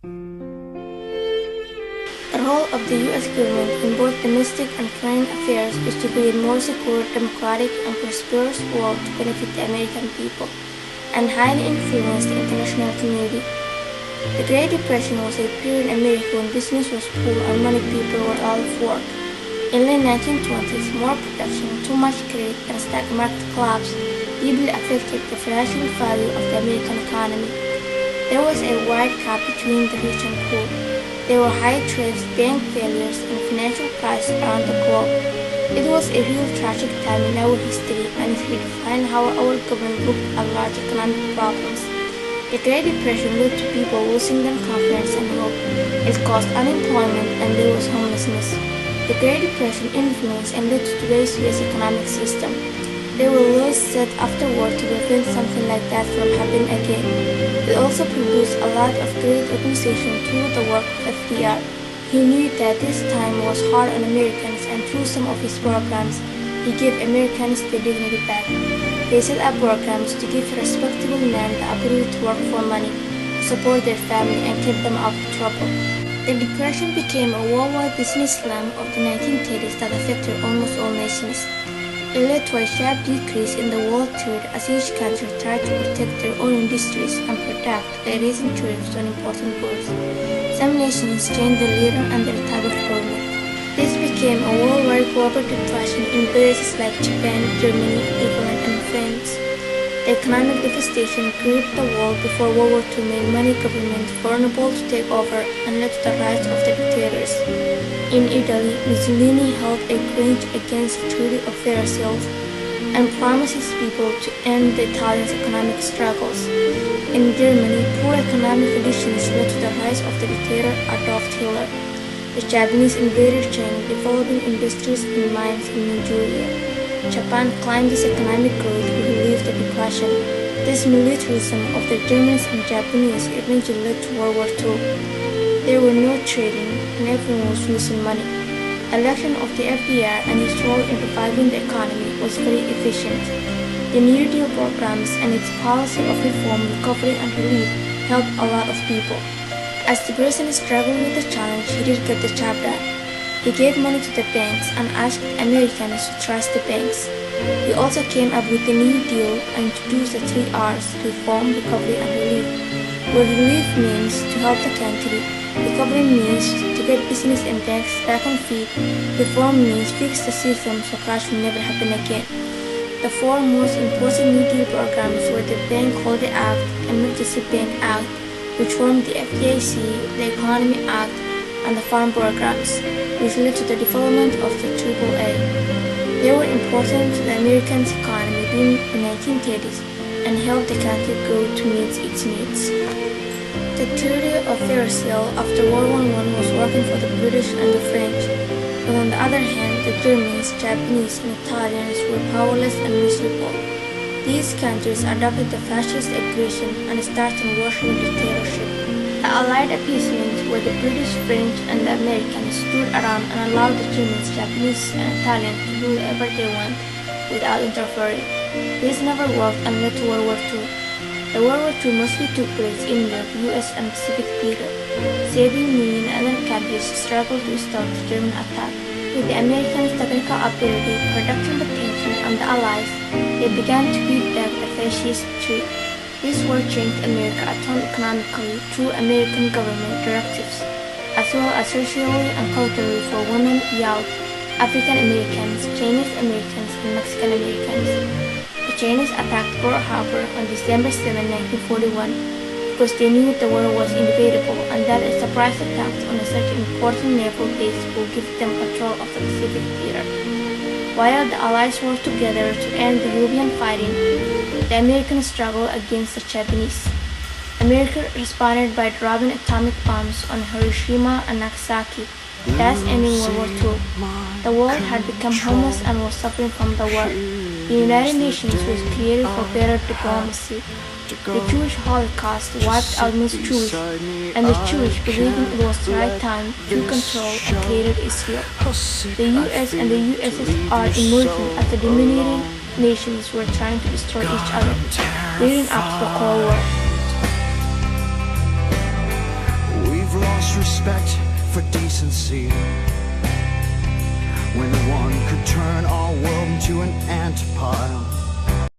The role of the U.S. government in both domestic and foreign affairs is to create a more secure, democratic, and prosperous world to benefit the American people, and highly influence the international community. The Great Depression was a period in America when business was poor and many people were out of work. In the 1920s, more production, too much credit, and stock market collapse deeply affected the financial value of the American economy. There was a wide gap between the rich and poor. There were high trades, bank failures, and financial crises around the globe. It was a real tragic time in our history, and it redefined how our government looked at large economic problems. The Great Depression led to people losing their confidence and hope. It caused unemployment and there was homelessness. The Great Depression influenced and led to today's U.S. economic system. There were laws set afterward to prevent something like that from happening again. It also produced a lot of great organization through the work of FDR. He knew that this time was hard on Americans, and through some of his programs, he gave Americans their dignity back. They set up programs to give respectable men the ability to work for money, to support their family, and keep them out of trouble. The Depression became a worldwide business slam of the 1930s that affected almost all nations. It led to a sharp decrease in the world trade as each country tried to protect their own industries and protect by raising tariffs on important goods. Some nations changed their leader and their type of government. This became a worldwide global depression in places like Japan, Germany, England, and France. The economic devastation gripped the world before World War II made many governments vulnerable to take over and led to the rise of the dictators. In Italy, Mussolini held a grudge against the Treaty of Versailles and promised his people to end the Italians' economic struggles. In Germany, poor economic conditions led to the rise of the dictator Adolf Hitler. The Japanese invaded China, developing industries and mines in Manchuria. Japan climbed this economic growth to relieve the depression. This militarism of the Germans and Japanese eventually led to World War II. There were no trading, and everyone was losing money. Election of the FDR and his role in reviving the economy was very efficient. The New Deal programs and its policy of reform, recovery, and relief helped a lot of people. As the president struggled with the challenge, he did get the job done. He gave money to the banks and asked Americans to trust the banks. He also came up with the New Deal and introduced the 3 R's: reform, recovery, and relief. Where relief means to help the country, recovery means to get business and banks back on feet, reform means fix the system so crash will never happen again. The 4 most important New Deal programs were the Bank Holiday Act, Emergency Bank Act, which formed the FDIC, the Economy Act, and the Farm Programs, which led to the development of the AAA. They were important to the American economy during the 1930s and helped the country grow to meet its needs. The Treaty of Versailles after World War I was working for the British and the French, but on the other hand, the Germans, Japanese, and Italians were powerless and miserable. These countries adopted the fascist aggression and started Russian dictatorship. The Allied appeasement, where the British, French, and the Americans stood around and allowed the Germans, Japanese, and Italians to do whatever they want without interfering. This never worked and led to World War II. The World War II mostly took place in Europe, US, and Pacific theater. Soviet Union and other countries struggled to stop the German attack. With the Americans' technical ability, production potential, and the Allies, they began to beat back the fascist threat. This war changed America a ton economically through American government directives, as well as socially and culturally for women, youth, African Americans, Chinese Americans, and Mexican Americans. The Chinese attacked Pearl Harbor on December 7, 1941, because they knew the war was inevitable and that a surprise attack on such an important naval base would give them control of the Pacific theater. While the Allies worked together to end the European fighting, the Americans struggled against the Japanese. America responded by dropping atomic bombs on Hiroshima and Nagasaki, thus ending World War II. The world had become homeless and was suffering from the war. The United Nations was created for better diplomacy. The Jewish Holocaust wiped out most Jews, and the Jewish believing it was the right time to control and created Israel. The US and the USSR emerging as the dominating nations were trying to destroy each other, leading up to the Cold War. respect for decency, when one could turn our world into an antipode.